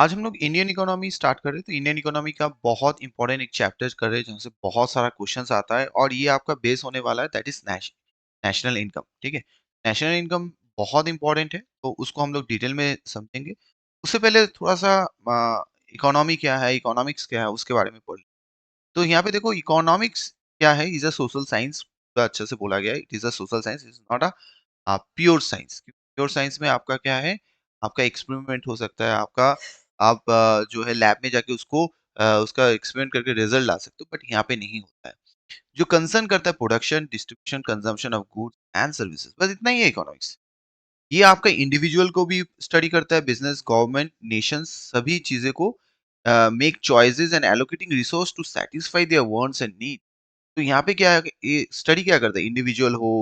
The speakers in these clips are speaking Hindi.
आज हम लोग इंडियन इकोनॉमी स्टार्ट कर रहे हैं, तो इंडियन इकोनॉमी का बहुत इंपॉर्टेंट एक चैप्टर कर रहे हैं जहाँ से बहुत सारा क्वेश्चंस आता है और ये आपका बेस होने वाला है दैट इज नेशनल इनकम। ठीक है, नेशनल इनकम बहुत इंपॉर्टेंट है, तो उसको हम लोग डिटेल में समझेंगे। उससे पहले थोड़ा सा इकोनॉमी क्या है, इकोनॉमिक्स क्या है, उसके बारे में पढ़। तो यहाँ पे देखो, इकोनॉमिक्स क्या है, इज अ सोशल साइंस। अच्छे से बोला गया है, it is a social science, is not a pure science. Pure science में आपका क्या है, आपका एक्सपेरिमेंट हो सकता है, आपका आप जो है लैब में जाके उसको उसका एक्सपेरिमेंट करके रिजल्ट ला सकते हो, बट यहाँ पे नहीं होता है। जो कंसर्न करता है production, distribution, consumption of goods and services, बस इतना ही है इकोनॉमिक्स। ये आपका इंडिविजुअल को भी स्टडी करता है, बिजनेस, गवर्नमेंट, नेशन, सभी चीजें को make choices and allocating resource to satisfy their wants and need. तो यहाँ पे क्या है कि ये स्टडी क्या करता है, इंडिविजुअल हो,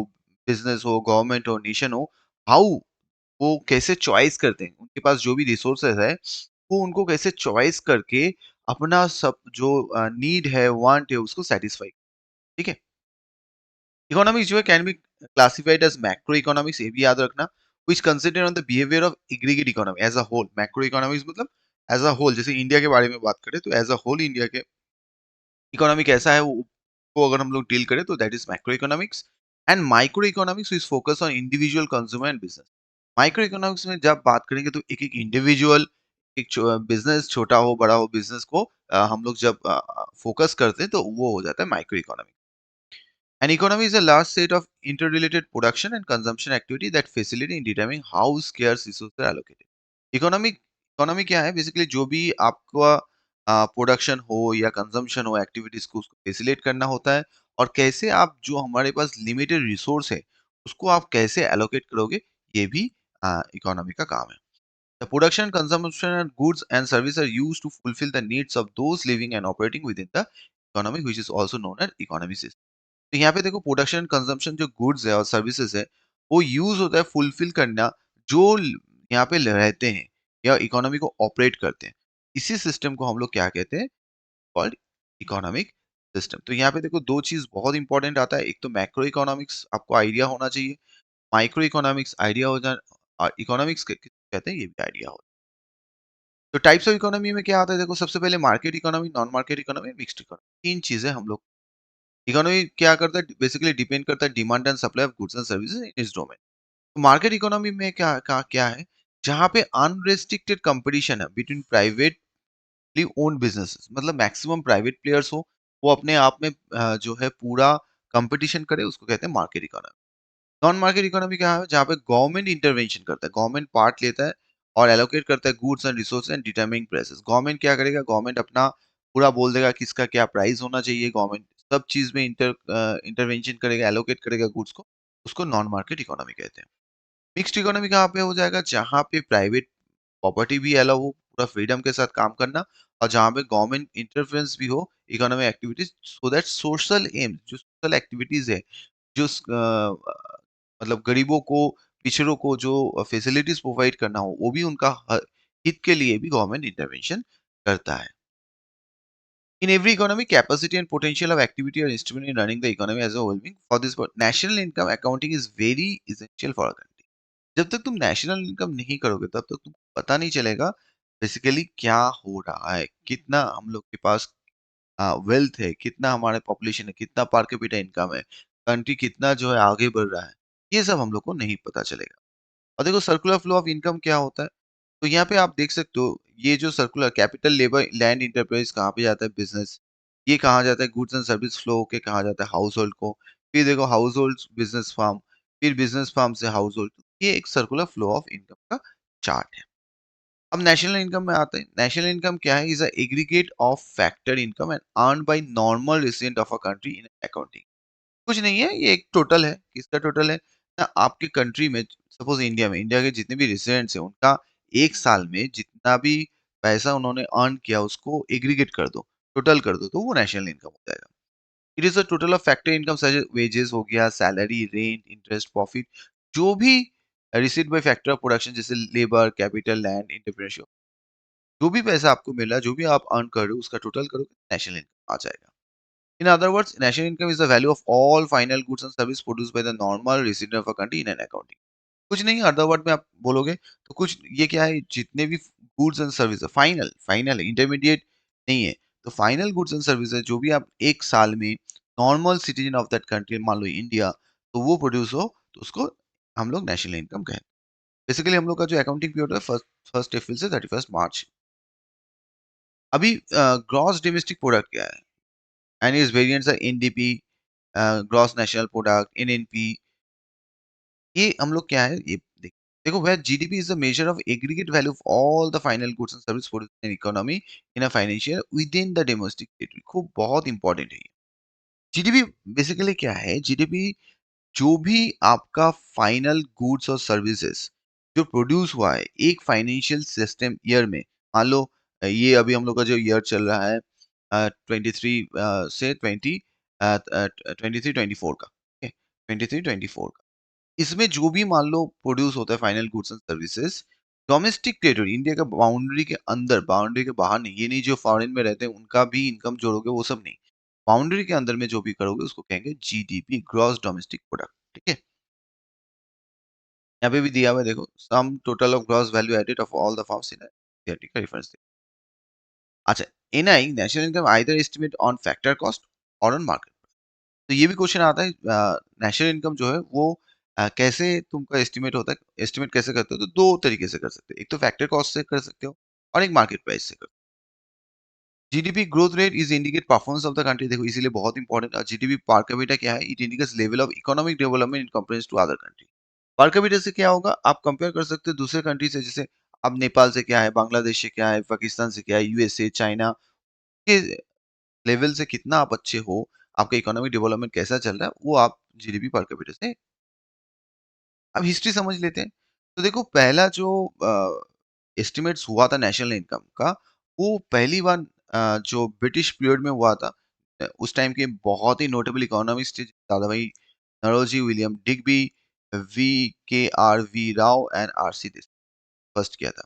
बिजनेस हो, गवर्नमेंट हो, नेशन हो, हाउ वो कैसे चॉइस करते हैं, उनके पास जो भी रिसोर्सेज है वो उनको कैसे चॉइस करके अपना सब जो नीड है, वांट है, उसको सेटिस्फाई। ठीक है, इकोनॉमिक्स जो है can be classified as macro economics, ये भी याद रखना, which consider on the behaviour of aggregate economy as a whole. Macro economics मतलब एज अ होल, जैसे इंडिया के बारे में बात करें तो एज अ होल इंडिया के इकोनॉमी कैसा है वो को अगर हम लोग डील करें तो that is macro economics. And micro economics is focus on individual consumer and business. Micro economics में जब बात करेंगे तो एक एक इंडिविजुअल, एक बिजनेस, छोटा हो बड़ा हो, बिजनेस को हम लोग जब फोकस करते हैं तो वो हो जाता है micro economy. An economy is a large set of interrelated production and consumption activity that facilitate in determining how scarce resources are allocated. Economy क्या है, बेसिकली जो भी आपका प्रोडक्शन हो या कंजम्पशन हो, एक्टिविटीज को उसको फैसिलिटेट करना होता है, और कैसे आप जो हमारे पास लिमिटेड रिसोर्स है उसको आप कैसे एलोकेट करोगे, ये भी इकोनॉमी का काम है। The production, consumption, and goods and services are used to fulfill the needs of those living and operating within the economy, which is also known as economy system. तो यहाँ पे देखो, प्रोडक्शन कंजम्पशन जो गुड्स है और सर्विसेज है वो यूज होता है फुलफिल करना, जो यहाँ पे रहते हैं या इकोनॉमी को ऑपरेट करते हैं। इसी सिस्टम को हम लोग क्या कहते हैं, कॉल्ड इकोनॉमिक सिस्टम। तो यहाँ पे देखो, दो चीज बहुत इंपॉर्टेंट आता है, एक तो मैक्रो इकोनॉमिक्स आपको आइडिया होना चाहिए, माइक्रो इकोनॉमिक्स आइडिया हो जाए, और इकोनॉमिक्स कहते हैं ये भी आइडिया हो। तो टाइप्स ऑफ इकोनॉमी में क्या आता है, देखो सबसे पहले market economy, non market economy, mixed economy, तीन चीजें हम लोग। इकोनॉमी क्या करता है, बेसिकली डिपेंड करता है demand and supply of goods and services in इस डोमेन। तो मार्केट इकोनॉमी में क्या है, जहां पे अनरेस्ट्रिक्टेड कंपटीशन है बिटवीन प्राइवेटली ओन्ड बिजनेसेस, मतलब मैक्सिमम प्राइवेट प्लेयर्स हो, वो अपने आप में जो है पूरा कंपटीशन करे, उसको कहते हैं market economy. Non market economy क्या है, जहाँ पे गवर्नमेंट इंटरवेंशन करता है, गवर्नमेंट पार्ट लेता है और एलोकेट करता है goods and resource and determining prices. Government क्या करेगा, गवर्नमेंट अपना पूरा बोल देगा किसका क्या प्राइस होना चाहिए, गवर्नमेंट सब चीज में इंटरवेंशन करेगा, एलोकेट करेगा गुड्स को, उसको नॉन मार्केट इकोनॉमी कहते हैं। मिक्स्ड इकोनॉमी कहाँ पे हो जाएगा, जहाँ पे प्राइवेट प्रॉपर्टी भी अलाउ हो, पूरा फ्रीडम के साथ काम करना, और जहाँ पे गवर्नमेंट इंटरफेरेंस भी हो economic activities, so that social aim, जो सोशल एक्टिविटीज है, जो मतलब गरीबों को, पिछड़ों को जो फैसिलिटीज प्रोवाइड करना हो, वो भी उनका हित के लिए भी गवर्नमेंट इंटरवेंशन करता है। In every economy, capacity and potential of activity are instrumental in running the economy as a whole. Being for this, national income accounting is very essential for a country. जब तक तुम नेशनल इनकम नहीं करोगे तब तक तुमको पता नहीं चलेगा बेसिकली क्या हो रहा है, कितना हम लोग के पास वेल्थ है, कितना हमारे पॉपुलेशन है, कितना पर कैपिटा इनकम है, कंट्री कितना जो है आगे बढ़ रहा है, ये सब हम लोग को नहीं पता चलेगा। और देखो, सर्कुलर फ्लो ऑफ इनकम क्या होता है, तो यहाँ पे आप देख सकते हो, ये जो circular capital, labour, land, enterprise कहाँ पे जाता है, बिजनेस, ये कहाँ जाता है, गुड्स एंड सर्विस फ्लो होके कहाँ जाता है, हाउस होल्ड को, फिर देखो हाउस होल्ड बिजनेस फार्म, फिर बिजनेस फार्म से हाउस होल्ड, ये एक सर्कुलर फ्लो ऑफ इनकम का चार्ट है। अब नेशनल इनकम में आते हैं। नेशनल इनकम क्या है, is aggregate of factor income and earn by normal resident of a country in accounting. कुछ नहीं है, ये एक टोटल है, किसका टोटल है ना, आपके कंट्री में, सपोज इंडिया में, इंडिया के जितने भी रेसिडेंट्स हैं उनका एक साल में जितना भी पैसा उन्होंने अर्न किया उसको एग्रीगेट कर दो, टोटल कर दो, तो वो नेशनल इनकम हो जाएगा। It is a total of factor income such wages हो गया, सैलरी, रेंट, इंटरेस्ट, प्रॉफिट, जो भी receive by factor of production, जैसे लेबर, कैपिटल, लैंड, एंटरप्रेन्योरशिप, जो भी पैसा आपको मिला, जो भी आप अर्न कर रहे हो, उसका टोटल करोगे, नेशनल इनकम आ जाएगा। In other words, national income is the value of all final goods and service produced by the normal resident of a country in an accounting. कुछ नहीं, अदर वर्ड में आप बोलोगे तो कुछ ये क्या है, जितने भी goods and services, final final intermediate नहीं है। तो फाइनल गुड्स एंड सर्विसेज जो भी आप एक साल में normal citizen of that country, मान लो इंडिया, तो वो प्रोड्यूस हो, तो उसको हम लोग नेशनल इनकम कहें। बेसिकली हम लोग का जो अकाउंटिंग पीरियड है फर्स्ट फर्स्ट अप्रैल से 31 मार्च। अभी ग्रॉस डोमेस्टिक प्रोडक्ट क्या है? And its variants are NDP, gross national product, NNP. ये हम लोग क्या है ये देखो, where GDP is the measure of aggregate value of all the final goods and service produced in economy in a financial within the domestic territory। खूब बहुत इंपॉर्टेंट है ये। जीडीपी बेसिकली क्या है? जीडीपी जो भी आपका फाइनल गुड्स और सर्विसेज जो प्रोड्यूस हुआ है एक फाइनेंशियल सिस्टम ईयर में, मान लो ये अभी हम लोग का जो ईयर चल रहा है 23 से 23-24 का, 23-24 का, इसमें जो भी मान लो प्रोड्यूस होता है final goods and services domestic territory, India का बाउंड्री के अंदर, बाउंड्री के बाहर नहीं, ये नहीं जो फॉरेन में रहते हैं उनका भी इनकम जोड़ोगे वो सब नहीं, बाउंड्री के अंदर में जो भी करोगे उसको कहेंगे जीडीपी, ग्रॉस डोमेस्टिक प्रोडक्ट। ठीक है, यहाँ पे भी दिया हुआ है देखो, sum total of gross value added of all the firms in का रेफरेंस। अच्छा, NI national income either estimate on factor cost और ऑन मार्केट। तो ये भी क्वेश्चन आता है नेशनल इनकम जो है वो कैसे तुमका एस्टिमेट होता है, एस्टिमेट कैसे करते हो? तो दो तरीके से कर सकते हो, एक तो फैक्टर कॉस्ट से कर सकते हो और एक मार्केट प्राइस से कर। GDP growth rate is indicate performance of the country, देखो इसीलिए बहुत इंपॉर्टेंट है। जीडीपी पर कैपिटा क्या है? It indicates level of economic development in comparison to other country. Per capita से क्या होगा? आप कंपेयर कर सकते हो दूसरे कंट्री से, जैसे अब नेपाल से क्या है, बांग्लादेश से क्या है, पाकिस्तान से क्या है, यूएसए, चाइना के लेवल से कितना आप अच्छे हो, आपका इकोनॉमिक डेवलपमेंट कैसा चल रहा है, वो आप जीडीपी पर कैपिटा से। अब हिस्ट्री समझ लेते हैं। तो देखो पहला जो एस्टिमेट्स हुआ था नेशनल इनकम का, वो पहली बार जो ब्रिटिश पीरियड में हुआ था। उस टाइम के बहुत ही नोटेबल इकोनॉमिस्ट थे Dadabhai Naoroji, William Digby, V K R V Rao and R C Desai, first किया था।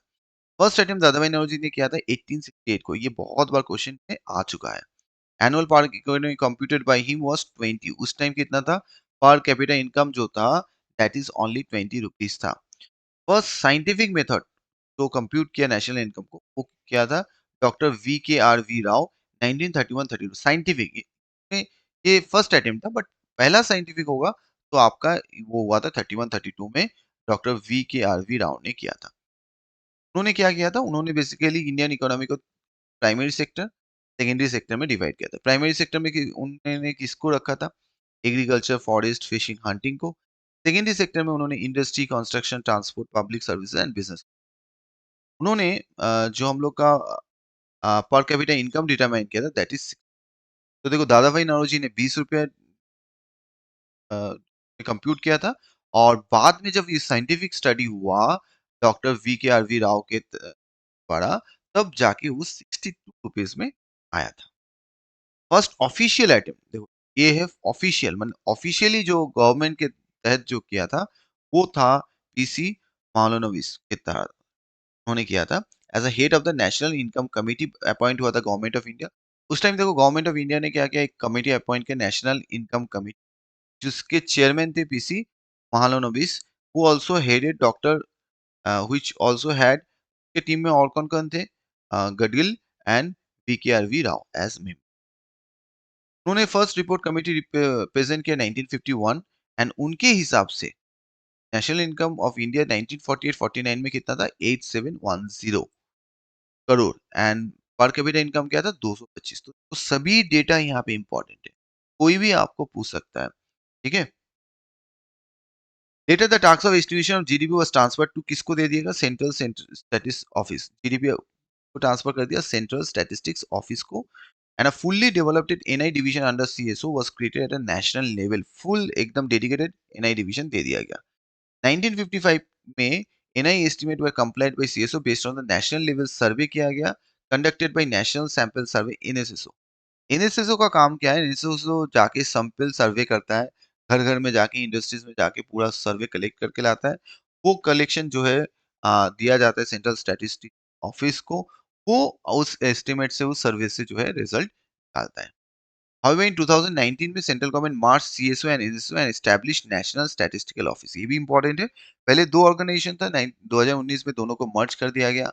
फर्स्ट अटेम्प्ट दादा भाई नौरोजी ने किया था 1868 को। ये बहुत बार क्वेश्चन में आ चुका है। एनुअल पर economy computed by him was 20। उस टाइम कितना था? पर कैपिटा इनकम जो था दैट इज ओनली 20 रुपीस था। फर्स्ट साइंटिफिक मेथड जो कंप्यूट किया नेशनल इनकम को, वो क्या था? Doctor V K R V Rao, 1931-32 scientific. ये फर्स्ट अटेम्प्ट था, बट पहला साइंटिफिक होगा तो आपका वो हुआ था 31-32 में, doctor V K R V Rao ने किया था। उन्होंने क्या किया था? उन्होंने बेसिकली इंडियन इकोनॉमी को प्राइमरी सेक्टर, सेकेंडरी सेक्टर में डिवाइड किया था। प्राइमरी सेक्टर में उन्होंने किसको रखा था? एग्रीकल्चर, फॉरेस्ट, फिशिंग, हंटिंग को। सेकेंडरी सेक्टर में उन्होंने industry, construction, transport, public services and business. उन्होंने जो हम लोग का पर कैपिटा इनकम डिटरमाइन किया था दैट इज। तो देखो दादा भाई नौरोजी ने 20 रुपया कंप्यूट किया था, और बाद में जब ये साइंटिफिक स्टडी हुआ doctor V K R V Rao के द्वारा, तब जाके वो 62 रुपीज में आया था। फर्स्ट ऑफिशियल आइटम देखो, ये है ऑफिशियल, मतलब ऑफिशियली जो गवर्नमेंट के तहत जो किया था वो था पीसी मालोनोविस के तहत उन्होंने किया था। As a head of the national income committee appoint हुआ था गवर्नमेंट ऑफ इंडिया। उस टाइम देखो गवर्नमेंट ऑफ इंडिया ने क्या किया, एक कमेटी अपॉइंट किया नेशनल इनकम कमिटी, जिसके चेयरमैन थे PC Mahalanobis. Who also headed doctor which also had के टीम में और कौन-कौन थे? Gadgil and VKRV Rao as member. उन्होंने फर्स्ट रिपोर्ट कमेटी प्रेजेंट किया 1951, एंड उनके हिसाब से नेशनल इनकम ऑफ इंडिया 1948-49 में कितना था? 8710 crore, and per capita income क्या था? 225। तो सभी डेटा यहाँ पे इंपॉर्टेंट है, कोई भी आपको पूछ सकता है। ठीक है, later the task of estimation of GDP was transferred to किसको दे दिएगा? Central statistics office. जीडीपी को ट्रांसफर कर दिया सेंट्रल स्टैटिस्टिक्स ऑफिस को, and a fully developed NI division under CSO was created at a national level. Full एकदम डेडिकेटेड एनआई डिवीजन दे दिया गया। 1955 में NI estimate were compiled by CSO based on the national level survey किया गया, conducted by national sample survey NSSO. NSSO का काम क्या है? एनएसएसओ जाके सैंपल सर्वे करता है, घर-घर में जाके इंडस्ट्रीज में जाके पूरा सर्वे कलेक्ट करके लाता है। वो कलेक्शन जो है दिया जाता है सेंट्रल स्टैटिस्टिक्स ऑफिस को, वो उस एस्टीमेट से, उस सर्वे से जो है रिजल्ट निकालता है। However, in 2019 में central government March CSO and NSSO and establish national statistical office. ये भी इंपॉर्टेंट है। पहले दो ऑर्गेनाइजेशन था, 2019 में दोनों को मर्ज कर दिया गया।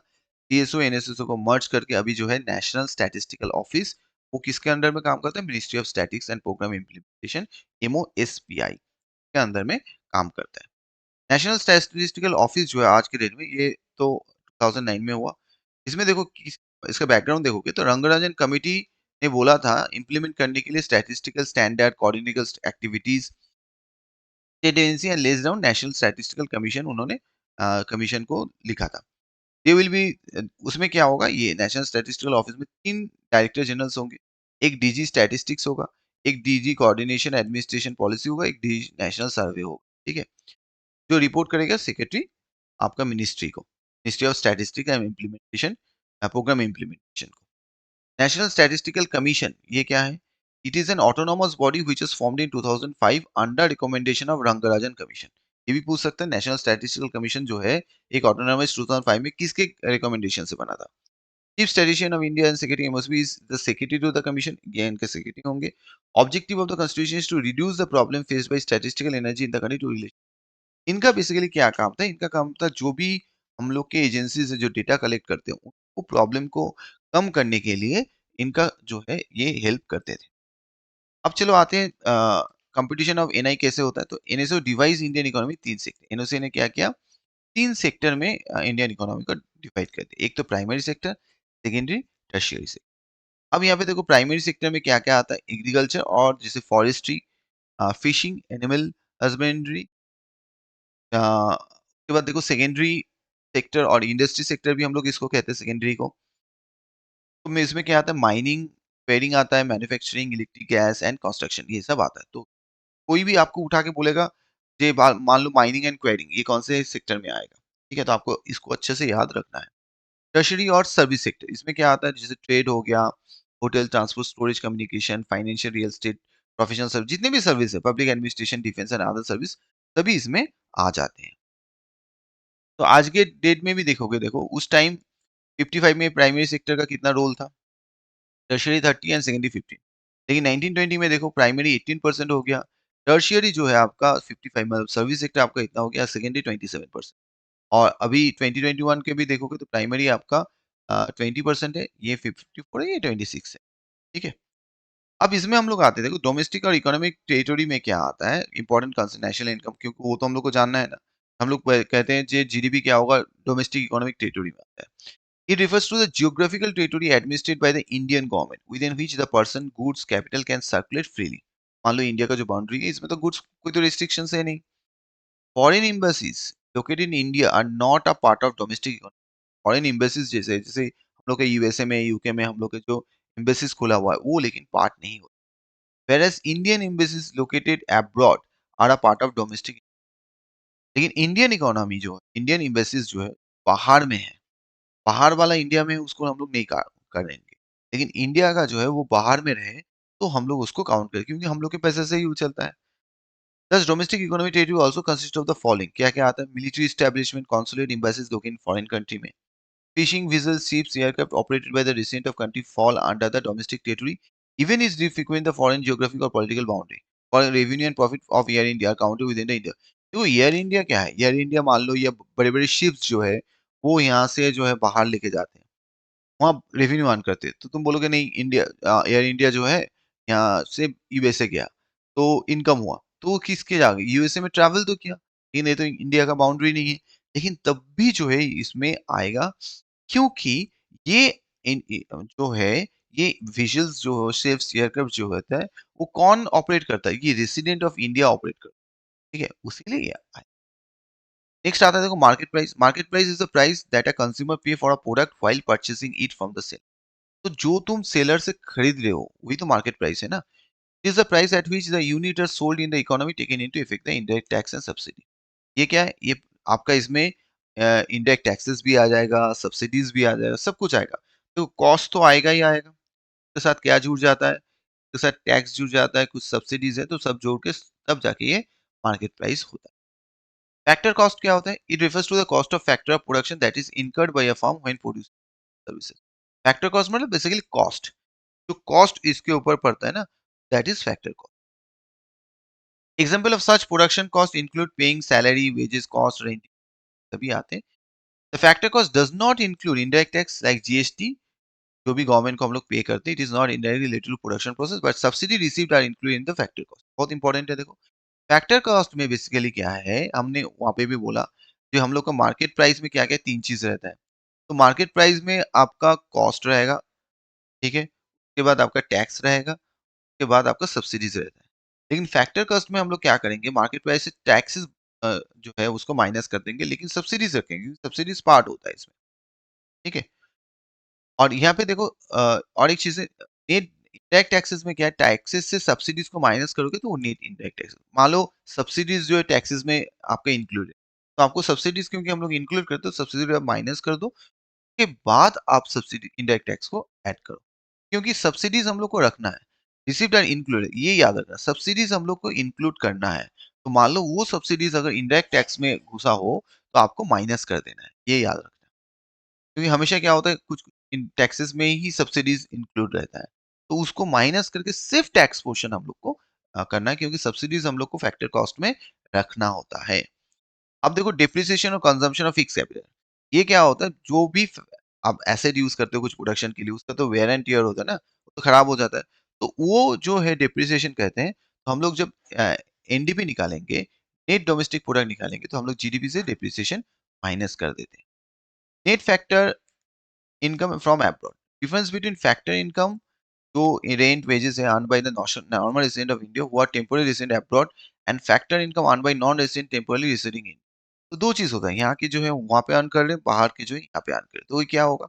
सीएसओ, एनएसएसओ को मर्ज करके अभी जो है नेशनल स्टैटिस्टिकल ऑफिस, वो किसके अंडर में काम करता है? Ministry of statistics and programme implementation, MOSPI के अंदर में काम करता है। नेशनल स्टैटिस्टिकल ऑफिस जो है आज के डेट में, ये तो 2009 में हुआ। इसमें देखो इसका बैकग्राउंड देखोगे तो रंगराजन कमेटी ने बोला था इम्प्लीमेंट करने के लिए statistical standard, coordination activities, state agency and less down national statistical commission, उन्होंने कमीशन को लिखा था। दे विल बी उसमें क्या होगा, ये नेशनल स्टैटिस्टिकल ऑफिस में 3 डायरेक्टर जनरल्स होंगे। एक डीजी स्टैटिस्टिक्स होगा, एक डीजी कोऑर्डिनेशन एडमिनिस्ट्रेशन पॉलिसी होगा, एक डीजी नेशनल सर्वे होगा, ठीक है? जो रिपोर्ट करेगा सेक्रेटरी आपका मिनिस्ट्री को, ministry of statistics and implementation, programme implementation को। नेशनल स्टैटिस्टिकल कमीशन ये क्या है? It is an autonomous body which was formed in 2005 under recommendation of Rangarajan commission. ये भी पूछ सकते हैं, नेशनल स्टैटिस्टिकल कमीशन जो है एक ऑटोनोमस 2005 में किसके रिकमेंडेशन से बना था? Chief statistician of India and secretary must be the secretary to the commission, ये इनके सेक्रेटरी होंगे। Objective of the constitution is to reduce the problem faced by statistical energy in the country too, इनका बेसिकली क्या काम था? इनका काम था जो भी हम लोग के एजेंसी से जो डेटा कलेक्ट करते हैं, उनको प्रॉब्लम को कम करने के लिए इनका जो है ये हेल्प करते थे। अब चलो आते हैं कंपटीशन ऑफ एनआई कैसे होता है? तो NSO device Indian economy 3 sector, NOC ने क्या किया? 3 सेक्टर में इंडियन इकोनॉमी को डिवाइड कर दिया। एक तो primary sector, secondary, tertiary sector. अब यहाँ पे देखो प्राइमरी सेक्टर में क्या-क्या आता है? एग्रीकल्चर और जैसे फॉरेस्ट्री, फिशिंग, एनिमल हस्बेंड्री, उसके बाद देखो सेकेंडरी सेक्टर और इंडस्ट्री सेक्टर भी हम लोग इसको कहते हैं सेकेंडरी को। तो में इसमें क्या आता है? माइनिंग, ट्रेडिंग आता है, manufacturing, electric gas and construction, ये सब आता है। तो कोई भी आपको उठा के बोलेगा, ये मान लो माइनिंग एंड क्वेरिंग, ये कौन से सेक्टर में आएगा? ठीक है, तो आपको इसको अच्छे से याद रखना है। टर्शरी और सर्विस सेक्टर, इसमें क्या आता है? जैसे ट्रेड हो गया, hotel, transport, storage, communication, financial, real estate, professional service, जितने भी सर्विस है, public administration, defence and other service, सभी इसमें आ जाते हैं। तो आज के डेट में भी देखोगे, देखो उस टाइम 55 में प्राइमरी सेक्टर का कितना रोल था? Tertiary 30 and secondary 15। लेकिन 1920 में देखो प्राइमरी 18% हो गया, टर्शियरी जो है आपका 55, मतलब सर्विस सेक्टर आपका इतना हो गया, सेकेंडरी 27%। और अभी 2021 के भी देखोगे तो प्राइमरी आपका 20% है, ये 54 है, ये 26 है, ठीक है? अब इसमें हम लोग आते हैं, देखो डोमेस्टिक और इकोनॉमिक टेरिटरी में क्या आता है, इंपॉर्टेंट कंसेप्ट नेशनल इनकम, क्योंकि वो तो हम लोग को जानना है ना। हम लोग कहते हैं जी जीडीपी क्या होगा, डोमेस्टिक इकोनॉमिक टेरिटरी में आता है। It refers to the geographical territory administered by the Indian government within which the person, goods, capital can circulate freely। मान लो इंडिया का जो बाउंड्री है, इसमें तो गुड्स कोई तो रिस्ट्रिक्शंस है नहीं। Foreign embassies located in India are not a part of domestic economy. Foreign embassies जैसे जैसे हम लोग के यूएसए में, यूके में हम लोग के जो एम्बेसीज खुला हुआ है, वो लेकिन पार्ट नहीं होता। whereas Indian embassies located abroad are a part of domestic। लेकिन इंडियन इकोनॉमी जो है, इंडियन एम्बेसीज जो है बाहर में है, बाहर वाला इंडिया में उसको हम लोग नहीं करेंगे। लेकिन इंडिया का जो है वो बाहर में रहे, तो हम लोग उसको काउंट करें, क्योंकि हम लोग के पैसे से ही वो चलता है। Thus domestic economic territory also consists of the following, क्या-क्या आता है? मिलिट्री एस्टैब्लिशमेंट, consulate embassies लोग इन फॉरेन कंट्री में। Fishing vessels, ships, aircraft operated by the resident of country fall under the domestic territory, even if they frequent the foreign geographic or political boundary. For revenue and profit of Air India are counted within the India। देखो एयर इंडिया क्या है? एयर इंडिया मान लो ये बड़े-बड़े शिप्स जो है, वो यहाँ से जो है बाहर लेके जाते हैं। वहाँ रेवेन्यू अर्न करते हैं। तो तुम बोलोगे नहीं, इंडिया एयर इंडिया जो है यहाँ से यूएसए गया, तो इनकम हुआ। तो वो किसके जा गई? यूएसए में ट्रैवल तो किया, लेकिन ये तो इंडिया का बाउंड्री नहीं है। लेकिन तब भी जो है इसमें आएगा, क्योंकि ये जो है ये व्हीकल्स जो शिप्स, एयरक्राफ्ट जो होता है, वो कौन ऑपरेट करता है? ये रेसिडेंट ऑफ इंडिया ऑपरेट करता है, ठीक है? उसीलिए ये आया। नेक्स्ट आता है देखो market price. Market price is the price that a consumer pay for a product while purchasing it from the seller. तो जो तुम सेलर से खरीद रहे हो, वही तो मार्केट प्राइस है ना। Is the price at which the unit are sold in the economy taken into effect the indirect tax and subsidy. ये क्या है? ये आपका इसमें इनडायरेक्ट टैक्सेस भी आ जाएगा, सब्सिडीज भी आ जाएगा, सब कुछ आएगा। तो कॉस्ट तो आएगा ही आएगा। उसके साथ क्या जुड़ जाता है? उसके साथ टैक्स जुड़ जाता है, कुछ सब्सिडीज है, तो सब जोड़ के तब जाके ये मार्केट प्राइस होता है। फैक्टर कॉस्ट क्या होता है? It refers to the cost of factor of production that is incurred by a firm when producing services. Factor cost मतलब बेसिकली कॉस्ट, जो कॉस्ट इसके ऊपर पड़ता है ना, that is factor cost. Example of such production cost include paying salary, wages, cost, rent, सभी आते हैं। The factor cost does not include indirect tax like GST, जो भी गवर्नमेंट को हम लोग पे करते हैं, it is not indirectly related to production process but subsidy received are included in the factor cost. बहुत इंपॉर्टेंट है देखो। फैक्टर कॉस्ट में बेसिकली क्या है, हमने वहाँ पे भी बोला, जो हम लोग का मार्केट प्राइस में क्या-क्या 3 चीज़ रहता है। तो मार्केट प्राइस में आपका कॉस्ट रहेगा, ठीक है? उसके बाद आपका टैक्स रहेगा, उसके बाद आपका सब्सिडीज़ रहता है। लेकिन फैक्टर कॉस्ट में हम लोग क्या करेंगे, मार्केट प्राइस से टैक्सेस जो है उसको माइनस कर देंगे, लेकिन सब्सिडीज़ रखेंगे, सब्सिडीज़ पार्ट होता है इसमें, ठीक है? और यहाँ पे देखो और एक चीज़ है, नेट इनडायरेक्ट टैक्सेस में क्या है, टैक्सेस से सब्सिडीज़ को माइनस करोगे तो वो नेट इनडायरेक्ट टैक्स। मान लो सब्सिडीज़ जो है टैक्सेस में आपका इंक्लूड है, तो आपको सब्सिडीज़ क्योंकि हम लोग इंक्लूड करते हैं, तो सब्सिडी आप माइनस कर दो, उसके बाद आप सब्सिडी इनडायरेक्ट टैक्स को ऐड करो। क्योंकि सब्सिडीज़ हम लोग को रखना है, रिसीव्ड एंड इंक्लूडेड ये याद रखना, सब्सिडीज़ हम लोग को इंक्लूड करना है। तो मान लो वो सब्सिडीज़ अगर इनडायरेक्ट टैक्स में घुसा हो, तो आपको माइनस कर देना है, ये याद रखना। क्योंकि हमेशा क्या होता है, कुछ इन टैक्सेस में ही सब्सिडीज इंक्लूड रहता है, तो उसको माइनस करके सिर्फ टैक्स पोर्शन हम लोग को करना है, क्योंकि सब्सिडीज हम लोग को फैक्टर कॉस्ट में रखना होता है। अब देखो डिप्रिसिएशन और कंजम्पशन ऑफ फिक्स कैपिटल, ये क्या होता है, जो भी आप एसेट यूज करते हो कुछ प्रोडक्शन के लिए, उसका तो वेयर एंड टियर होता है ना, वो तो खराब हो जाता है। तो वो जो है डिप्रिसिएशन कहते हैं। तो हम लोग जब एनडीपी निकालेंगे, नेट डोमेस्टिक प्रोडक्ट निकालेंगे, तो हम लोग जीडीपी से डिप्रिसिएशन माइनस कर देते हैं। Net factor income from abroad, difference between factor income जो रेंट वेजेस है earn by the normal resident of India who are temporary resident abroad, and factor income earn by non resident temporary residing in. तो दो चीज होता है, यहाँ के जो है वहां पे अर्न कर रहे हैं, बाहर के जो है यहाँ पे अर्न कर रहे हैं, तो ये क्या होगा,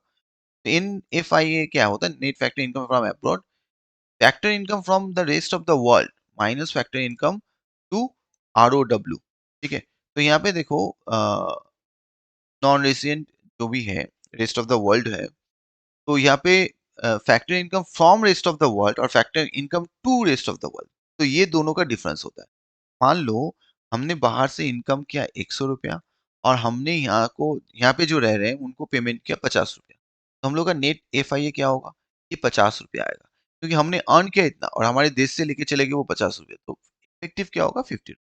इन एफ आई ए क्या होता है, net factor income from abroad, factor income from the rest of the world minus factor income to R O W, ठीक है। तो यहाँ पे देखो नॉन रेजिडेंट जो भी है, रेस्ट ऑफ द वर्ल्ड है, तो यहाँ पे factor income from rest of the world और factor income to rest of the world, तो ये दोनों का डिफरेंस होता है। मान लो हमने बाहर से इनकम किया 100 रुपया, और हमने यहाँ पे जो रह रहे हैं उनको पेमेंट किया 50 रुपया, तो हम लोग का नेट एफ आई ए क्या होगा, ये 50 रुपया आएगा, क्योंकि हमने अर्न किया इतना और हमारे देश से लेके चले गए वो 50 रुपये, तो इफेक्टिव क्या होगा 50।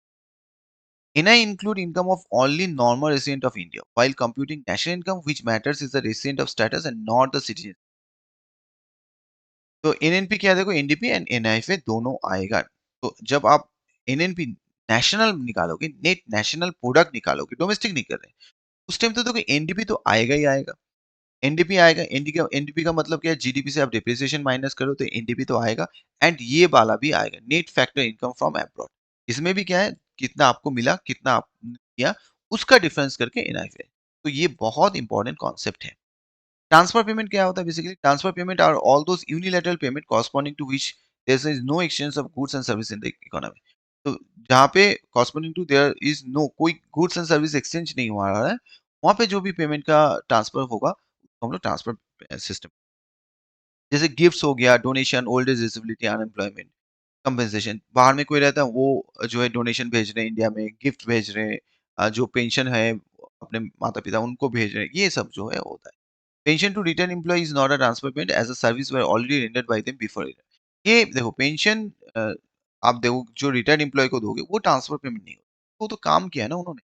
NI include income of only normal resident of India, while computing national income, which matters is the resident of status and not the citizen. तो एनएनपी क्या है, देखो एनडीपी एंड एनआईएफए दोनों आएगा। तो जब आप एनएनपी नेशनल निकालोगे, नेट नेशनल प्रोडक्ट निकालोगे, डोमेस्टिक नहीं कर रहे, उस टाइम तो देखो एनडीपी तो आएगा ही आएगा। एनडीपी आएगा, एनडीपी का मतलब क्या है, जीडीपी से आप डिप्रिसिएशन माइनस करो तो एनडीपी तो आएगा, एंड ये वाला भी आएगा, net factor income from abroad. इसमें भी क्या है, कितना आपको मिला, कितना आपने किया, उसका डिफरेंस करके एनआईएफए। तो ये बहुत इंपॉर्टेंट कॉन्सेप्ट है। ट्रांसफर पेमेंट क्या होता है, basically transfer payment are all those unilateral payment corresponding to which there is no exchange of goods and service in the economy. तो जहाँ पे corresponding to there is no, कोई गुड्स एंड सर्विस एक्सचेंज नहीं हुआ रहा है, वहाँ पे जो भी पेमेंट का ट्रांसफर होगा उसको हम लोग ट्रांसफर सिस्टम, जैसे गिफ्ट्स हो गया, donation, old age, disability, unemployment compensation. बाहर में कोई रहता है वो जो है डोनेशन भेज रहे हैं, इंडिया में गिफ्ट भेज रहे हैं, जो पेंशन है अपने माता पिता उनको भेज रहे हैं, ये सब जो है होता है। Pension to retired employ is not a transfer payment as a service were already rendered by them before. ये देखो पेंशन आप देखो जो रिटायर्ड एम्प्लॉय को दोगे वो ट्रांसफर पेमेंट नहीं होता, वो तो काम किया है ना उन्होंने।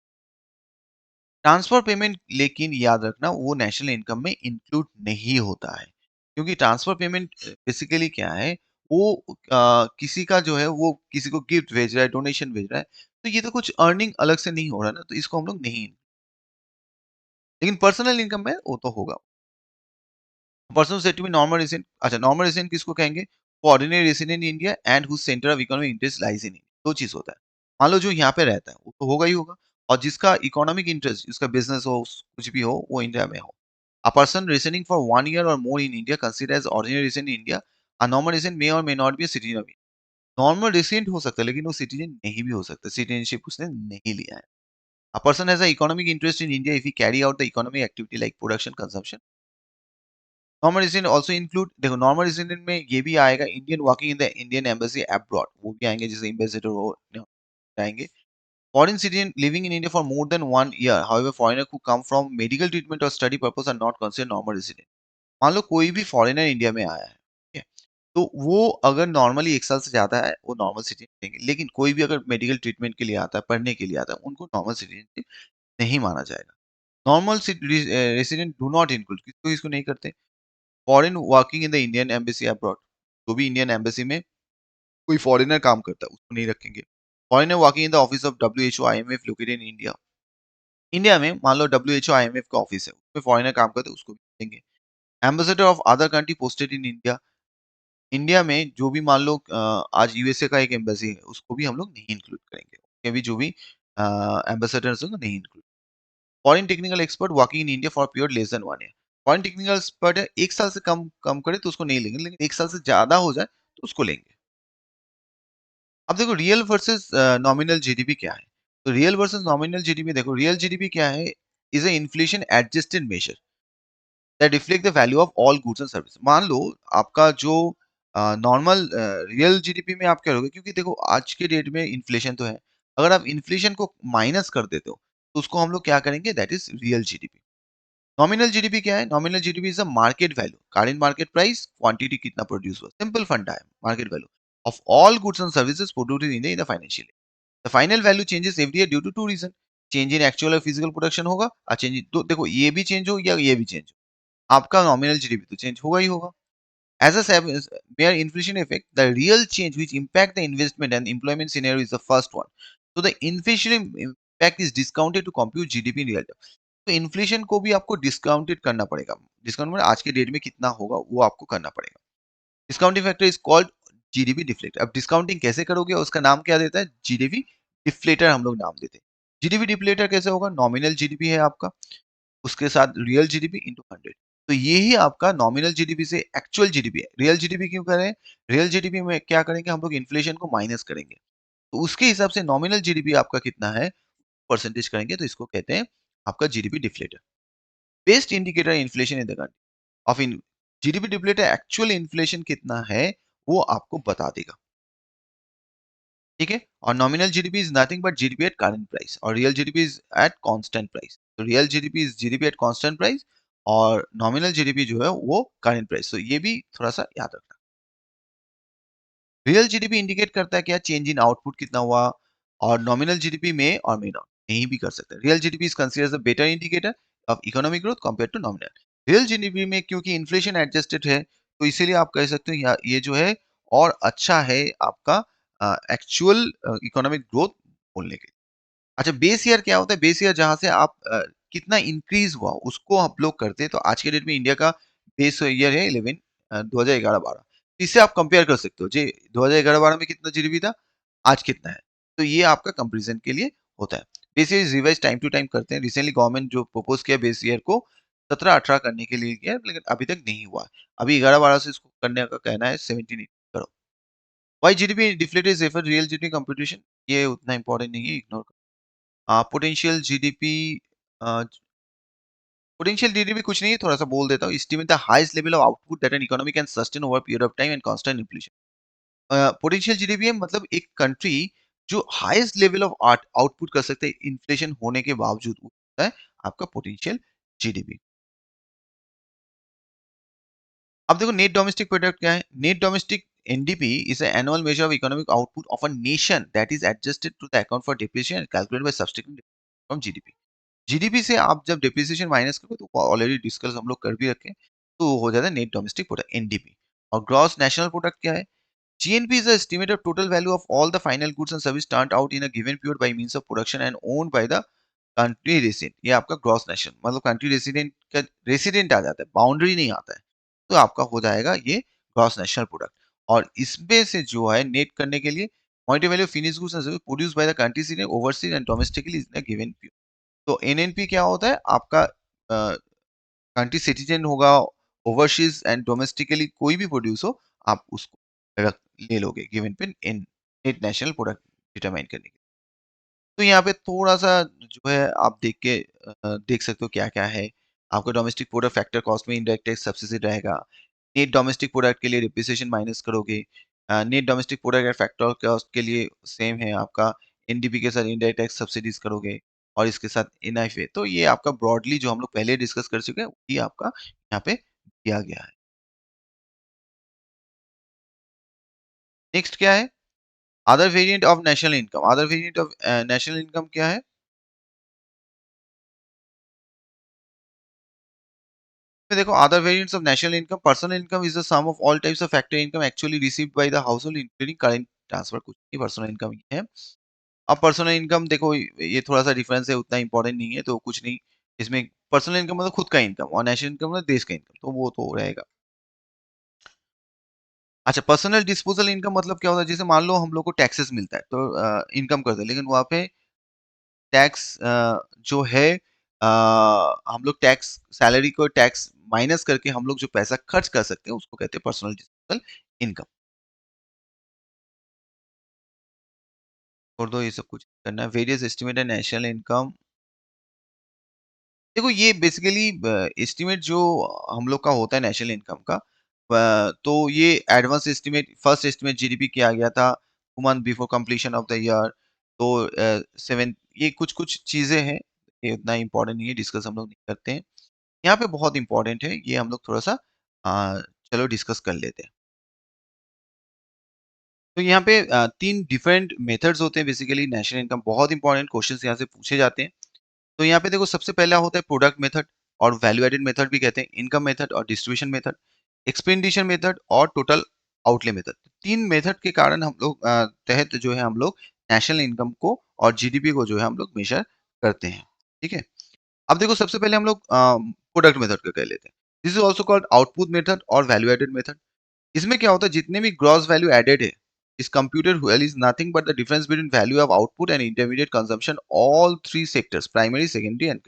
ट्रांसफर पेमेंट लेकिन याद रखना वो नेशनल इनकम में इंक्लूड नहीं होता है, क्योंकि ट्रांसफर पेमेंट बेसिकली क्या है, वो किसी का जो है वो किसी को गिफ्ट भेज रहा है, डोनेशन भेज रहा है, तो ये तो कुछ अर्निंग अलग से नहीं हो रहा ना, तो इसको हम लोग नहीं, लेकिन पर्सनल इनकम में वो तो होगा। Person said to be normal resident, अच्छा नॉर्मल रेजिडेंट किसको कहेंगे, ordinary resident in India and whose centre of economic interest lies in India. दो चीज होता है, मान लो जो यहाँ पे रहता है वो तो होगा ही होगा, और जिसका इकोनॉमिक इंटरेस्ट, जिसका बिजनेस हो, कुछ भी हो, वो इंडिया में हो। A person residing for 1 year or more in India consider as ordinary resident in India. A normal resident may or may not be a citizen of India. Normal resident हो सकता है लेकिन वो सिटीजन नहीं भी हो सकता, सिटीजनशिप उसने नहीं लिया है। A person has a economic interest in India if he carry out the economic activity like production consumption. Normal resident also include, देखो नॉर्मल रेज़िडेंट में ये भी आएगा, Indian working in the Indian embassy abroad, वो भी आएंगे, जैसे एम्बेसडर हो आएंगे। Foreign citizen living in India for more than 1 year, however foreigner who come from medical treatment or study purpose are not considered normal resident. मान लो कोई भी फॉरेनर इंडिया में आया है, ठीक है? तो वो अगर नॉर्मली 1 साल से ज़्यादा है, वो नॉर्मल सिटीजन रहेंगे, लेकिन कोई भी अगर मेडिकल ट्रीटमेंट के लिए आता है, पढ़ने के लिए आता है, उनको नॉर्मल सिटीजनशिप नहीं माना जाएगा। Normal resident do not include, किसको नहीं करते? Foreign working in the Indian embassy abroad, जो भी इंडियन एम्बेसी में कोई फॉरेनर काम करता है उसको नहीं रखेंगे। Foreigner working in the office of WHO IMF located in India, India में मान लो डब्ल्यूएचओ आईएमएफ का ऑफिस है, उसमें फॉरेनर काम करते हैं उसको भी देंगे। Ambassador of other country posted in India, India में जो भी मान लो आज यूएसए का एक एम्बेसी है, उसको भी हम लोग नहीं इंक्लूड करेंगे। उसके भी जो भी एम्बेसडर्स हैं, नहीं include. Foreign technical expert working in India for period less than 1 year. Foreign technical expert है, 1 साल से कम कम करे तो उसको नहीं लेंगे, लेकिन 1 साल से ज़्यादा हो जाए तो उसको लेंगे। अब देखो रियल वर्सेस नॉमिनल जीडीपी क्या है? तो रियल वर्सेस नॉमिनल जीडीपी देखो, रियल जीडीपी क्या है? Is a inflation adjusted measure that reflect the value of all goods and service. मान लो आपका जो नॉर्मल रियल जीडीपी में आप क्या करोगे, क्योंकि देखो आज के डेट में इन्फ्लेशन तो है। अगर आप इन्फ्लेशन को माइनस कर देते हो, तो उसको हम लोग क्या करेंगे? That is real GDP. Nominal GDP क्या है? Nominal GDP is a market value, current market price, quantity कितना प्रोड्यूस हुआ। सिंपल फंडा है market value of all goods and services produced in the financial year. The final value changes every year due to 2 reason. Change in actual और फिजिकल प्रोडक्शन होगा, और चेंज इन, तो देखो ये भी चेंज हो या ये भी चेंज हो, आपका नॉमिनल जीडीपी तो चेंज होगा ही होगा। As a mere inflation effect, the real change which impact the investment and employment scenario is the first one. So the inflation impact is discounted to compute GDP in real term. तो इन्फ्लेशन को भी आपको डिस्काउंटेड करना पड़ेगा। डिस्काउंट मतलब आज के डेट में कितना होगा वो आपको करना पड़ेगा। Discounting factor is called GDP deflector. अब डिस्काउंटिंग कैसे करोगे? उसका नाम क्या देता है? जीडीपी डिफ्लेटर हम लोग नाम देते हैं। जीडीपी डिफ्लेटर कैसे होगा? नॉमिनल जीडीपी है आपका, उसके साथ रियल जीडीपी इंटू 100। तो ये ही आपका नॉमिनल जीडीपी से एक्चुअल जीडीपी है। रियल जीडीपी क्यों करें? रियल जीडीपी में क्या करेंगे हम लोग? इन्फ्लेशन को माइनस करेंगे। तो उसके हिसाब से नॉमिनल जीडीपी आपका कितना है परसेंटेज करेंगे, तो इसको कहते हैं आपका GDP deflator. Best indicator inflation in the country of in, GDP deflator actual inflation कितना है वो आपको बता देगा। ठीक है, और nominal GDP is nothing but GDP at current price, और real GDP is at constant price. तो real GDP is GDP at constant price, और नॉमिनल जीडीपी जो है वो करंट प्राइस। तो ये भी थोड़ा सा याद रखना। रियल जीडीपी इंडिकेट करता है क्या? चेंज इन आउटपुट कितना हुआ, और नॉमिनल जीडीपी में और में नॉट नहीं भी कर सकते। Real GDP is considered a better indicator of economic growth compare to nominal. Real GDP में क्योंकि इन्फ्लेशन एडजस्टेड है, तो इसीलिए आप कह सकते हो ये जो है और अच्छा है आपका एक्चुअल इकोनॉमिक ग्रोथ बोलने के लिए। अच्छा, बेस ईयर क्या होता है? बेस ईयर जहाँ से आप कितना इंक्रीज हुआ उसको हम लोग करते हैं। तो आज के डेट में इंडिया का बेस ईयर है 11 2011-12। इससे आप कंपेयर कर सकते हो जी, 2011-12 में कितना जीडीपी था, आज कितना है। तो ये आपका कंपैरिजन के लिए होता है। Base year revise time to time करते हैं। रिसेंटली गवर्नमेंट जो प्रपोज किया बेस ईयर को 17-18 करने के लिए किया, लेकिन अभी तक नहीं हुआ। अभी 11-12 से इसको करने का कहना है, 17 करो। Why GDP deflated is refer real GDP competition? ये उतना इंपॉर्टेंट नहीं है, इग्नोर। पोटेंशियल जीडीपी, अ, पोटेंशियल जीडीपी कुछ नहीं है, थोड़ा-सा बोल देता हूँ। Estimate the highest level of output that an economy can sustain over period of time and constant inflation. Potential GDP है मतलब एक कंट्री जो हाईएस्ट लेवल ऑफ आउटपुट कर सकते हैं इन्फ्लेशन होने के बावजूद, वो होता है आपका पोटेंशियल जीडीपी। अब देखो नेट डोमेस्टिक प्रोडक्ट क्या है? Net domestic NDP is an annual measure of economic output of a nation that is adjusted to the account for depreciation and calculated by subtracting from GDP. GDP से आप जब डेप्रिसिएशन माइनस करोगे, तो ऑलरेडी डिस्कस हम लोग कर भी रखे हैं, तो हो जाता है नेट डोमेस्टिक प्रोडक्ट एनडीपी। और ग्रॉस नेशनल प्रोडक्ट क्या है? GNP is the estimated total value of all the final goods and services turned out in a given period by means of production and owned by the country resident। ये आपका ग्रॉस नेशनल मतलब कंट्री रेसिडेंट का रेसिडेंट आ जाता है, बाउंड्री नहीं आता है। तो आपका हो जाएगा ये ग्रॉस नेशनल प्रोडक्ट। और इसमें से जो है नेट करने के लिए monetary value finish goods and service produced by the country resident overseas and domestically in a given period. तो एनएनपी क्या होता है आपका? कंट्री सिटीजन होगा, ओवरसीज एंड डोमेस्टिकली कोई भी प्रोड्यूस हो, आप उसको रख ले लोगे गिवन पे इन नेट नेशनल प्रोडक्ट डिटरमाइन करने के लिए। तो यहाँ पे थोड़ा-सा जो है आप देख सकते हो क्या-क्या है। आपका डोमेस्टिक प्रोडक्ट फैक्टर कॉस्ट में इनडायरेक्ट टैक्स सब्सिडी रहेगा। नेट डोमेस्टिक प्रोडक्ट के लिए डिप्रिसिएशन माइनस करोगे। नेट डोमेस्टिक प्रोडक्ट या फैक्टर कॉस्ट के लिए सेम है आपका, एनडीपी के साथ इनडायरेक्ट टैक्स सब्सिडीज़ करोगे, और इसके साथ एनआईएफए। तो ये आपका ब्रॉडली जो हम लोग पहले डिस्कस कर चुके हैं, ये आपका यहाँ पे दिया गया है। नेक्स्ट क्या है? Other variant of national income. Other variant of national income क्या है? फिर देखो other variants of national income, personal income is the sum of all types of factor income actually received by the household including current transfer, कुछ नहीं पर्सनल इनकम ये है। अब पर्सनल इनकम देखो ये थोड़ा-सा डिफरेंस है, उतना इम्पोर्टेंट नहीं है, तो कुछ नहीं। इसमें पर्सनल इनकम मतलब खुद का इनकम और नेशनल इनकम मतलब देश का इनकम, तो वो तो रहेगा। अच्छा, पर्सनल डिस्पोज़ल इनकम मतलब क्या होता है? जैसे मान लो हम लोग को टैक्सेस मिलता है, तो इनकम करते हैं, लेकिन वहाँ पे टैक्स जो है हम लोग टैक्स सैलरी को टैक्स माइनस करके हम लोग जो पैसा खर्च कर सकते हैं, उसको कहते हैं पर्सनल डिस्पोज़ल इनकम। छोड़ दो ये सब कुछ करना है। वेरियस एस्टिमेटेड नेशनल इनकम, देखो ये बेसिकली एस्टीमेट जो हम लोग का होता है नेशनल इनकम का, तो ये advance estimate, first estimate GDP किया गया था 2 month before completion of the year. तो सेवन, ये कुछ कुछ चीजें हैं, ये उतना इम्पोर्टेंट नहीं है, डिस्कस हम लोग नहीं करते हैं। यहाँ पे बहुत इंपॉर्टेंट है, ये हम लोग थोड़ा सा चलो डिस्कस कर लेते हैं। तो यहाँ पे 3 डिफरेंट मेथड्स होते हैं बेसिकली नेशनल इनकम, बहुत इंपॉर्टेंट क्वेश्चंस यहाँ से पूछे जाते हैं। तो यहाँ पे देखो सबसे पहला होता है प्रोडक्ट मेथड, और वैल्यू एडेड मेथड भी कहते हैं, इनकम मेथड और डिस्ट्रीब्यूशन मेथड, एक्सपेंडिचर मेथड और टोटल आउटले मेथड। 3 मेथड के कारण हम लोग तहत जो है हम लोग नेशनल इनकम को और जीडीपी को जो है हम लोग मेजर करते हैं। ठीक है, अब देखो सबसे पहले हम लोग प्रोडक्ट मेथड का कह लेते हैं। This is also called output method और वैल्यू एडेड मेथड। इसमें क्या होता है, जितने भी ग्रॉस वैल्यू एडेड है इस computed well is nothing but the difference between value of output and intermediate consumption all three sectors, primary secondary and,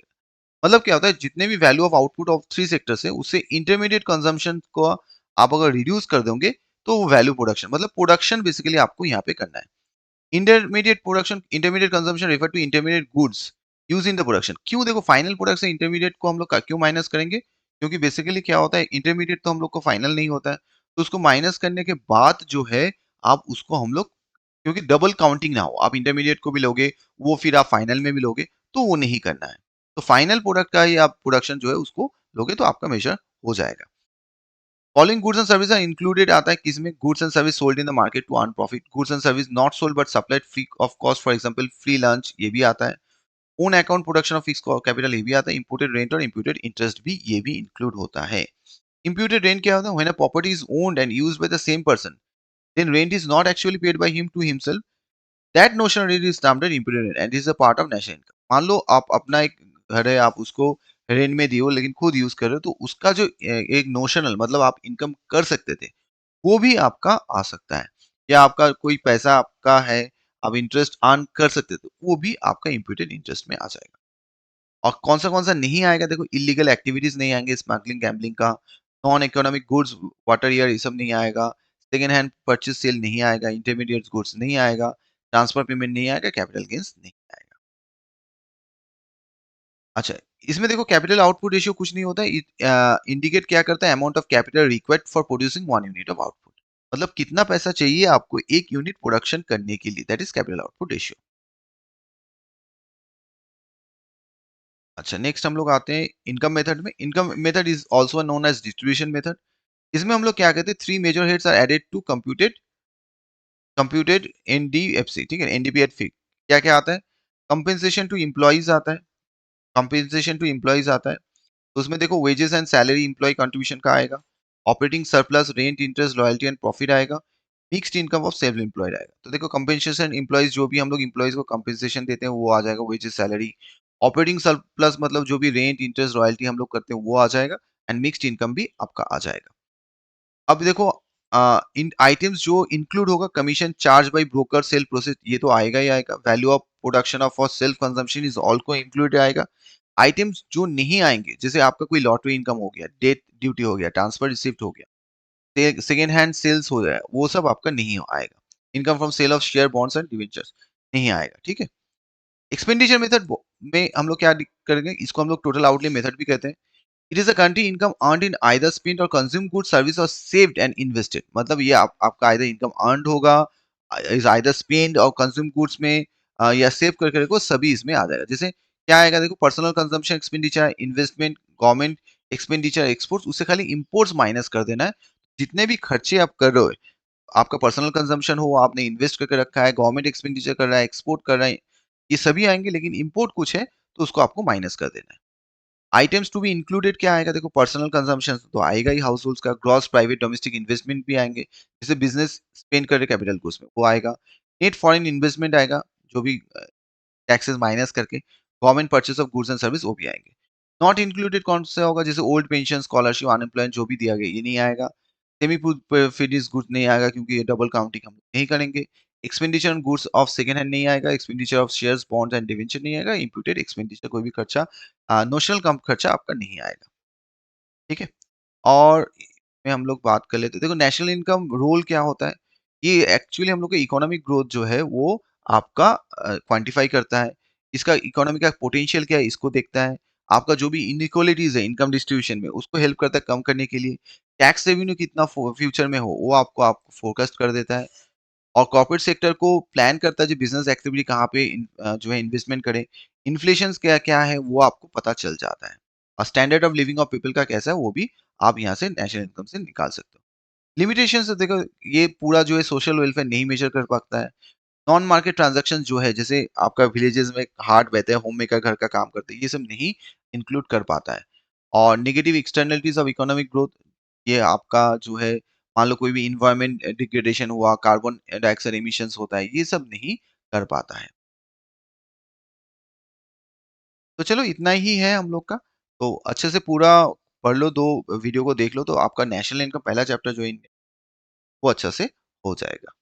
मतलब क्या होता है, जितने भी value of output of three sectors है उससे इंटरमीडिएट कंजम्पशन को आप अगर रिड्यूस कर दोगे, तो वो वैल्यू प्रोडक्शन, मतलब प्रोडक्शन बेसिकली आपको यहाँ पे करना है। Intermediate production, intermediate consumption refer to intermediate goods use in the production. क्यों, देखो फाइनल प्रोडक्ट से इंटरमीडिएट को हम लोग क्यों माइनस करेंगे, क्योंकि बेसिकली क्या होता है, इंटरमीडिएट तो हम लोग को फाइनल नहीं होता है, तो उसको माइनस करने के बाद जो है आप उसको हम लोग, क्योंकि डबल काउंटिंग ना हो, आप इंटरमीडिएट को भी लोगे, वो फिर आप फाइनल में भी लोगे, तो वो नहीं करना है। तो फाइनल प्रोडक्ट का ही आप प्रोडक्शन जो है उसको लोगे, तो आपका मेजर हो जाएगा। Following goods and service are included आता है किसमें, goods and service sold in the market to earn profit, goods and service not sold but supplied free of cost, for example free lunch, ये भी आता है। Own account production of fix capital, ये भी आता है। इंपोर्टेड रेंट और इंप्यूटेड इंटरेस्ट भी, ये भी इंक्लूड होता है। इंप्यूटेड रेंट क्या होता है, when a property is owned and used by the same person, then rent is not actually paid by him to himself, that notion rate is termed as imputed rent and is a part of national income. मान लो आप अपना एक घर है, आप उसको रेंट में दिए हो लेकिन खुद यूज कर रहे हो, तो उसका जो एक नोशनल मतलब आप इनकम कर सकते थे, वो भी आपका आ सकता है। या आपका कोई पैसा आपका है, आप इंटरेस्ट अर्न कर सकते थे, वो भी आपका इम्प्यूटेड इंटरेस्ट में आ जाएगा। और कौन सा नहीं आएगा, देखो इलीगल एक्टिविटीज नहीं आएंगे, स्मगलिंग, गैम्बलिंग का, non economic goods, water year, ये सब नहीं आएगा, सेकेंड हैंड परचेज सेल नहीं आएगा, इंटरमीडिएट गुड्स नहीं आएगा, ट्रांसफर पेमेंट नहीं आएगा, कैपिटल गेन्स नहीं आएगा। अच्छा, इसमें देखो कैपिटल आउटपुट रेशियो कुछ नहीं होता है, इंडिकेट क्या करता है, amount of capital required for producing 1 unit of output, मतलब कितना पैसा चाहिए आपको 1 यूनिट प्रोडक्शन करने के लिए, that is capital output ratio. अच्छा, नेक्स्ट हम लोग आते हैं इनकम मेथड में। Income method is also known as distribution method. इसमें हम लोग क्या कहते हैं, 3 major heads are added to computed computed NDFC, ठीक है, एनडीपी एट फिक। क्या क्या आता है, कंपेंसेशन टू एम्प्लॉइज आता है, कंपेंसेशन टू एम्प्लॉइज आता है, तो उसमें देखो wages and salary employ contribution का आएगा, operating surplus, rent, interest, loyalty and profit आएगा, mixed income of self employed आएगा। तो देखो कंपेंसेशन एम्प्लॉइज, जो भी हम लोग एम्प्लॉइज को कंपेंसेशन देते हैं वो आ जाएगा, वेजेस, सैलरी। ऑपरेटिंग सरप्लस मतलब जो भी रेंट, इंटरेस्ट, रॉयल्टी हम लोग करते हैं वो आ जाएगा, एंड मिक्स्ड इनकम भी आपका आ जाएगा। अब देखो इन आइटम्स जो इंक्लूड होगा, commission charge by broker, sale process, ये तो आएगा ही आएगा। Value of production of for self consumption is also included आएगा। आइटम्स जो नहीं आएंगे, जैसे आपका कोई लॉटरी इनकम हो गया, डेट ड्यूटी हो गया, ट्रांसफर रिसिप्ट हो गया, सेकेंड हैंड सेल्स हो जाए, वो सब आपका नहीं आएगा। Income from sale of share, bonds and debentures नहीं आएगा, ठीक है। एक्सपेंडिचर मेथड में हम लोग क्या करेंगे, इसको हम लोग टोटल आउटले मेथड भी कहते हैं। It is a country income earned in either spent और कंज्यूम गुड सर्विस और सेव्ड एंड इन्वेस्टेड, मतलब ये आपका आइदर इनकम अर्नड होगा, इज आइदर स्पेंड और कंज्यूम गुड्स में, या सेव करके रखो, सभी इसमें आ जाएगा। जैसे क्या आएगा, देखो personal consumption expenditure, investment, government expenditure, exports, उससे खाली इंपोर्ट्स माइनस कर देना है। जितने भी खर्चे आप कर रहे हो, आपका पर्सनल कंजम्पशन हो, आपने इन्वेस्ट करके रखा है, गवर्नमेंट एक्सपेंडिचर कर रहा है, एक्सपोर्ट कर रहा है, ये सभी आएंगे, लेकिन इंपोर्ट कुछ है तो उसको आपको माइनस कर देना है। आइटम्स टू बी इंक्लूडेड क्या आएगा? देखो पर्सनल कंजम्पशन तो आएगा ही, हाउस होल्ड्स का ग्रॉस प्राइवेट डोमेस्टिक इन्वेस्टमेंट भी आएंगे, जैसे बिजनेस स्पेंड करे कैपिटल गुड्स में वो आएगा। नेट फॉरेन इन्वेस्टमेंट आएगा, जो भी टैक्सेस माइनस करके government purchase of goods and service वो भी आएंगे। नॉट इंक्लूडेड कौन सा होगा? जैसे ओल्ड पेंशन, स्कॉलरशिप, अनएम्प्लॉयमेंट जो भी दिया गया ये नहीं आएगा। सेमी फिनिश गुड्स नहीं आएगा क्योंकि ये डबल काउंटिंग हम नहीं करेंगे। Expenditure on goods of second hand नहीं आएगा। Expenditure of shares, bonds and debenture नहीं आएगा। इंप्यूटेड एक्सपेंडिचर कोई भी खर्चा, नोशनल कम खर्चा आपका नहीं आएगा। ठीक है? और में हम लोग बात कर लेते हैं। देखो नेशनल इनकम रोल क्या होता है? ये एक्चुअली हम लोग का इकोनॉमिक ग्रोथ जो है वो आपका क्वांटिफाई करता है। इसका इकोनॉमी का पोटेंशियल क्या है इसको देखता है। आपका जो भी इनइक्वालिटीज़ है इनकम डिस्ट्रीब्यूशन में उसको हेल्प करता है कम करने के लिए। टैक्स रेवेन्यू कितना फ्यूचर में हो वो आपको फोरकास्ट कर देता है। और कॉर्पोरेट सेक्टर को प्लान करता है जो बिजनेस एक्टिविटी कहाँ पे जो है इन्वेस्टमेंट करे। इन्फ्लेशन क्या क्या है वो आपको पता चल जाता है। और standard of living of people का कैसा है वो भी आप यहाँ से नेशनल इनकम से निकाल सकते हो। लिमिटेशंस देखो, ये पूरा जो है सोशल वेलफेयर नहीं मेजर कर पाता है। नॉन मार्केट ट्रांजैक्शन जो है जैसे आपका विलेजेस में हार्ट बहते हैं, होम मेकर घर का काम करते हैं, ये सब नहीं इंक्लूड कर पाता है। और negative externalities of economic growth, ये आपका जो है मान लो कोई भी इन्वायरमेंट डिग्रेडेशन हुआ, कार्बन डाइऑक्साइड एमिशंस होता है, ये सब नहीं कर पाता है। तो चलो इतना ही है हम लोग का। तो अच्छे से पूरा पढ़ लो, 2 वीडियो को देख लो तो आपका नेशनल इनकम पहला चैप्टर जो है वो अच्छा से हो जाएगा।